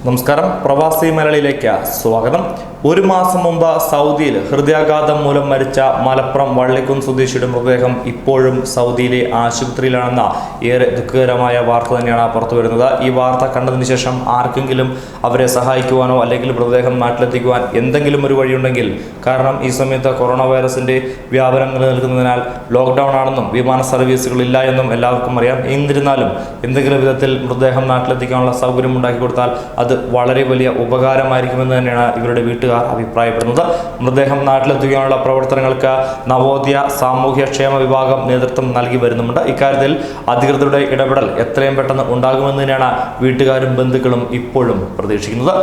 നമസ്കാരം, പ്രവാസി മലയാളിയിലേക്ക് സ്വാഗതം. ഒരു മാസം മുമ്പ് സൗദിയിൽ ഹൃദയാഘാതം മൂലം മരിച്ച മലപ്പുറം വള്ളിക്കുന്ന് സ്വദേശിയുടെ മൃതദേഹം ഇപ്പോഴും സൗദിയിലെ ആശുപത്രിയിലാണെന്ന ഏറെ ദുഃഖകരമായ വാർത്ത തന്നെയാണ് പുറത്തു വരുന്നത്. ഈ വാർത്ത കണ്ടതിന് ശേഷം ആർക്കെങ്കിലും അവരെ സഹായിക്കുവാനോ അല്ലെങ്കിൽ മൃതദേഹം നാട്ടിലെത്തിക്കുവാൻ എന്തെങ്കിലും ഒരു വഴിയുണ്ടെങ്കിൽ, കാരണം ഈ സമയത്ത് കൊറോണ വൈറസിന്റെ വ്യാപനം നിലനിൽക്കുന്നതിനാൽ ലോക്ക്ഡൗൺ ആണെന്നും വിമാന സർവീസുകളില്ല എന്നും എല്ലാവർക്കും അറിയാം. എന്നിരുന്നാലും എന്തെങ്കിലും വിധത്തിൽ മൃതദേഹം നാട്ടിലെത്തിക്കാനുള്ള സൗകര്യം ഉണ്ടാക്കി കൊടുത്താൽ അത് വളരെ വലിയ ഉപകാരമായിരിക്കുമെന്ന് തന്നെയാണ് ഇവരുടെ വീട്ടുകാർ അഭിപ്രായപ്പെടുന്നത്. മൃതദേഹം നാട്ടിലെത്തിക്കാനുള്ള പ്രവർത്തനങ്ങൾക്ക് നവോദയ സാമൂഹ്യക്ഷേമ വിഭാഗം നേതൃത്വം നൽകി വരുന്നുണ്ട്. ഇക്കാര്യത്തിൽ അധികൃതരുടെ ഇടപെടൽ എത്രയും പെട്ടെന്ന് ഉണ്ടാകുമെന്ന് തന്നെയാണ് വീട്ടുകാരും ബന്ധുക്കളും ഇപ്പോഴും പ്രതീക്ഷിക്കുന്നത്.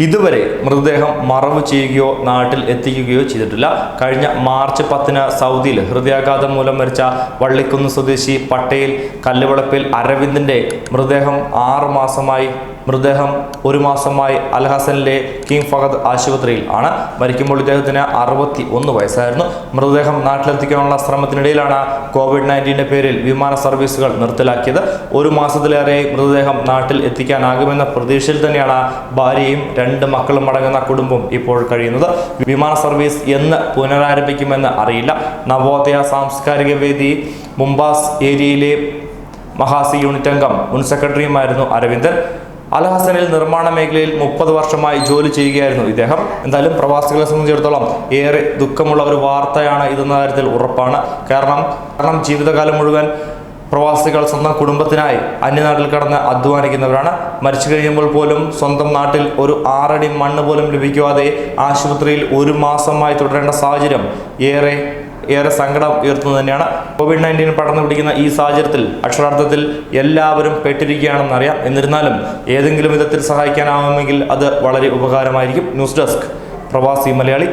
ഇതുവരെ മൃതദേഹം മറവ് ചെയ്യുകയോ നാട്ടിൽ എത്തിക്കുകയോ ചെയ്തിട്ടില്ല. കഴിഞ്ഞ മാർച്ച് 10 സൗദിയിൽ ഹൃദയാഘാതം മൂലം മരിച്ച വള്ളിക്കുന്ന് സ്വദേശി പട്ടേൽ കല്ലുവളപ്പിൽ അരവിന്ദിന്റെ മൃതദേഹം 1 മാസമായി അൽഹസനിലെ കിങ് ഫഹദ് ആശുപത്രിയിൽ ആണ്. മരിക്കുമ്പോൾ ഇദ്ദേഹത്തിന് 61 വയസ്സായിരുന്നു. മൃതദേഹം നാട്ടിലെത്തിക്കാനുള്ള ശ്രമത്തിനിടയിലാണ് COVID-19 പേരിൽ വിമാന സർവീസുകൾ നിർത്തലാക്കിയത്. 1 മാസത്തിലേറെ മൃതദേഹം നാട്ടിൽ എത്തിക്കാനാകുമെന്ന പ്രതീക്ഷയിൽ തന്നെയാണ് ഭാര്യയും 2 മക്കളും അടങ്ങുന്ന കുടുംബം ഇപ്പോൾ കഴിയുന്നത്. വിമാന സർവീസ് എന്ന് പുനരാരംഭിക്കുമെന്ന് അറിയില്ല. നവോദയ സാംസ്കാരിക വേദി മുംബാസ് ഏരിയയിലെ മഹാസി യൂണിറ്റ് അംഗം മുൻ സെക്രട്ടറിയുമായിരുന്നു അരവിന്ദൻ. അൽഹസനിൽ നിർമ്മാണ മേഖലയിൽ 30 വർഷമായി ജോലി ചെയ്യുകയായിരുന്നു ഇദ്ദേഹം. എന്തായാലും പ്രവാസികളെ സംബന്ധിച്ചിടത്തോളം ഏറെ ദുഃഖമുള്ള ഒരു വാർത്തയാണ് ഇതെന്ന കാര്യത്തിൽ ഉറപ്പാണ്. കാരണം ജീവിതകാലം മുഴുവൻ പ്രവാസികൾ സ്വന്തം കുടുംബത്തിനായി അന്യനാട്ടിൽ കടന്ന് അധ്വാനിക്കുന്നവരാണ്. മരിച്ചു കഴിയുമ്പോൾ പോലും സ്വന്തം നാട്ടിൽ ഒരു 6 അടി മണ്ണ് പോലും ലഭിക്കാതെ ആശുപത്രിയിൽ 1 മാസമായി തുടരേണ്ട സാഹചര്യം ഏറെ സങ്കടം ഉയർത്തുന്നത് തന്നെയാണ്. COVID-19 പടർന്നു പിടിക്കുന്ന ഈ സാഹചര്യത്തിൽ അക്ഷരാർത്ഥത്തിൽ എല്ലാവരും പെട്ടിരിക്കുകയാണെന്നറിയാം. എന്നിരുന്നാലും ഏതെങ്കിലും വിധത്തിൽ സഹായിക്കാനാവുമെങ്കിൽ അത് വളരെ ഉപകാരമായിരിക്കും. ന്യൂസ് ഡെസ്ക് പ്രവാസി മലയാളി.